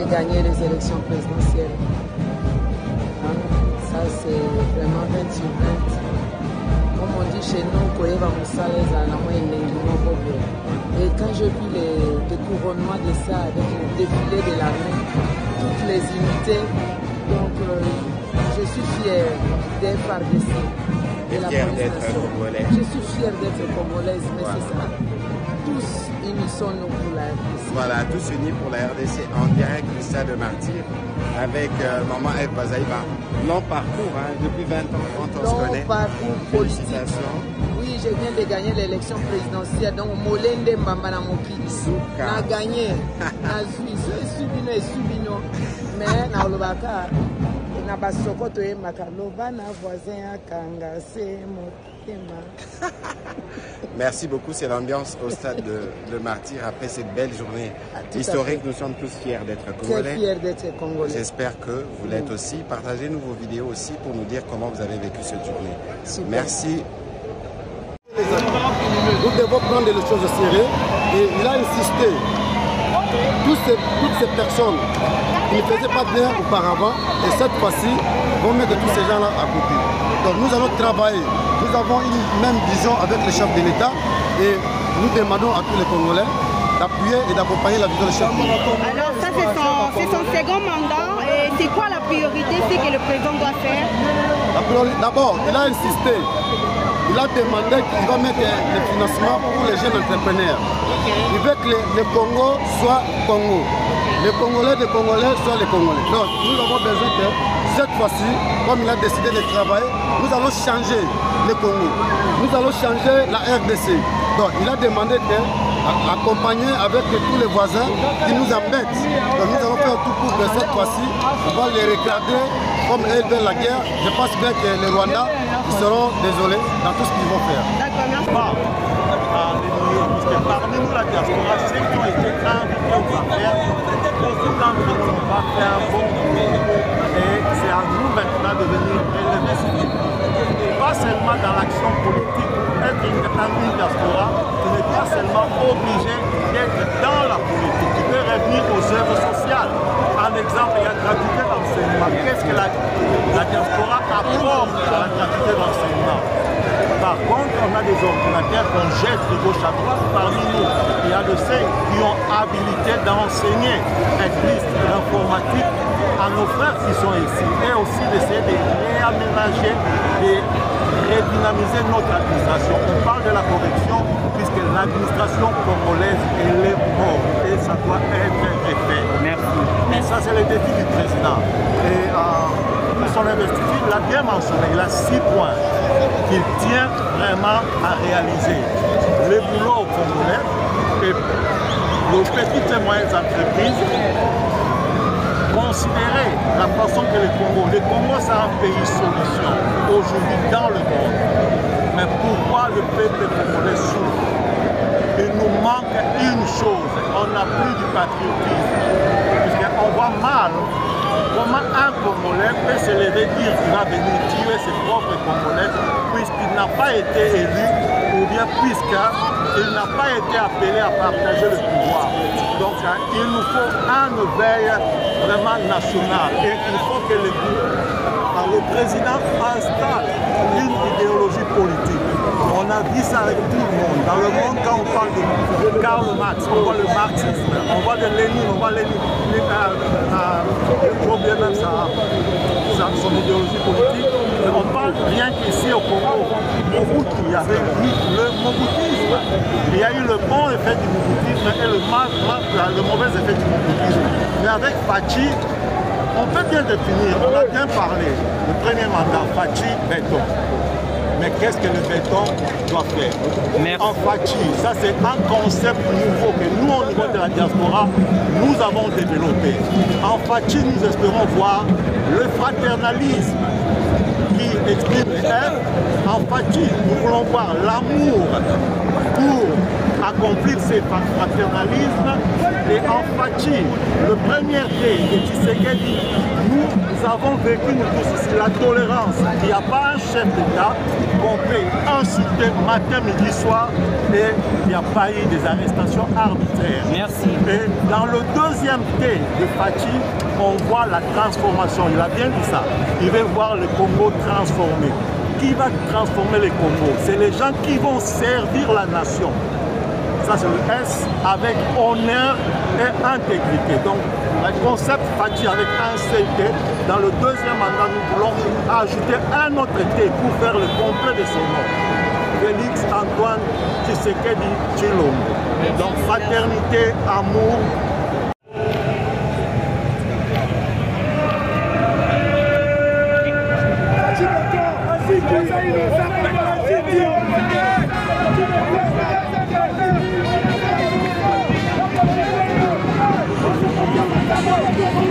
de gagner les élections présidentielles. Hein? Ça, c'est vraiment 20 sur 20. Comme on dit chez nous, et quand je vis les couronnements de ça avec le défilé de l'armée, toutes les unités, donc je suis fière d'être FARDC. Je suis fière d'être congolaise, mais voilà. C'est ça. Tous unissons-nous pour la RDC. Voilà, tous unis pour la RDC en direct du stade de Martyr avec Maman Ève Bazaïba. Long parcours, hein, depuis 20 ans quand on se connaît. Long parcours politique. Oui, je viens de gagner l'élection présidentielle. Donc, Molende Mbambana Mokiti. On a gagné. Mais, na Olobaka, na Basokoto et Makaloba, na voisin à Kanga, c'est Motema. Merci beaucoup, c'est l'ambiance au stade de Martyr après cette belle journée historique. Nous sommes tous fiers d'être congolais. Très fiers d'être congolais. J'espère que vous l'êtes aussi. Partagez-nous vos vidéos aussi pour nous dire comment vous avez vécu cette journée. Super. Merci. Nous devons prendre les choses au sérieux et il a insisté. Toutes ces personnes qui ne faisaient pas bien auparavant et cette fois-ci vont mettre tous ces gens-là à côté. Donc nous allons travailler. Nous avons une même vision avec le chef de l'État et nous demandons à tous les Congolais d'appuyer et d'accompagner la vision du chef de l'État. Alors ça c'est son second mandat et c'est quoi la priorité, c'est que le président doit faire? D'abord, il a insisté. Il a demandé qu'il va mettre des financements pour les jeunes entrepreneurs. Il veut que le Congo soit Congo. Les Congolais des Congolais soient les Congolais. Donc nous avons besoin que cette fois-ci, comme il a décidé de travailler, nous allons changer le Congo. Nous allons changer la RDC. Donc il a demandé d'accompagner avec tous les voisins qui nous embêtent. Donc nous allons faire tout pour que cette fois-ci, on va les recadrer comme elles veulent la guerre. Je pense bien que les Rwandais seront désolés dans tout ce qu'ils vont faire. D'accord, merci. Parce que parmi nous, la diaspora, ceux qui ont été invités aux affaires, beaucoup d'entre nous n'ont pas fait un bon boulot. Et c'est à nous maintenant de venir relever ce défi. Pas seulement dans l'action politique, être une diaspora, tu n'es pas seulement obligé d'être dans la politique. Tu peux revenir aux œuvres sociales. Par exemple, il y a gratuité d'enseignement. Qu'est-ce que la diaspora apporte à la gratuité d'enseignement? Par contre, on a des ordinateurs qu'on jette de gauche à droite. Parmi nous, il y a de ceux qui ont habilité d'enseigner l'informatique à nos frères qui sont ici. Et aussi d'essayer de réaménager, de redynamiser notre administration. On parle de la correction puisque l'administration congolaise, elle est morte. Et ça doit être refait. Merci. Et ça, c'est le défi du président. Et pour son investiture, il a bien mentionné, il a 6 points qu'il tient vraiment à réaliser. Le boulot au Congolais et les petites et moyennes entreprises, considérer la façon que le Congo c'est un pays solution aujourd'hui dans le monde. Mais pourquoi le peuple congolais souffre? Il nous manque une chose, on n'a plus du patriotisme. Puisqu'on voit mal comment un Congolais peut se lever dire qu'il va venir tuer ses propres Congolais puisqu'il n'a pas été élu ou bien puisqu'il n'a pas été appelé à partager le pouvoir. Donc il nous faut un veille vraiment national et il faut que le président installe une idéologie politique. On a dit ça avec tout le monde. Dans le monde, quand on parle de Karl Marx, on voit le marxisme, on voit de Lénine, on voit Lénine, j'ai oublié même son idéologie politique. Mais on parle rien qu'ici au Congo. Mobutu, il y avait eu le moboutisme. Il y a eu le bon effet du moboutisme et le mauvais effet du moboutisme. Mais avec Fachi, on peut bien définir, on a bien parlé. Le premier mandat, Fachi, béton. Mais qu'est-ce que le béton doit faire? En Fachi, ça c'est un concept nouveau que nous, au niveau de la diaspora, nous avons développé. En Fachi, nous espérons voir le fraternalisme qui exprime les œuvres. En Fachi, nous voulons voir l'amour pour accomplir ces fraternalismes. Et en Fachi, le premier thé de Tshisekedi, nous avons vécu nous tous ici la tolérance. Il n'y a pas un chef d'État qu'on peut insulter matin, midi, soir et il n'y a pas eu des arrestations arbitraires. Merci. Et dans le deuxième thé de Fachi, on voit la transformation. Il a bien dit ça. Il veut voir le Congo transformé. Qui va transformer le Congo? C'est les gens qui vont servir la nation. Ça, c'est le S avec honneur et intégrité. Donc, le concept Fachi avec un CT, dans le deuxième mandat, nous voulons ajouter un autre T pour faire le complet de son nom. Félix Antoine Tshisekedi Tshilombo. Donc, fraternité, amour. Thank you.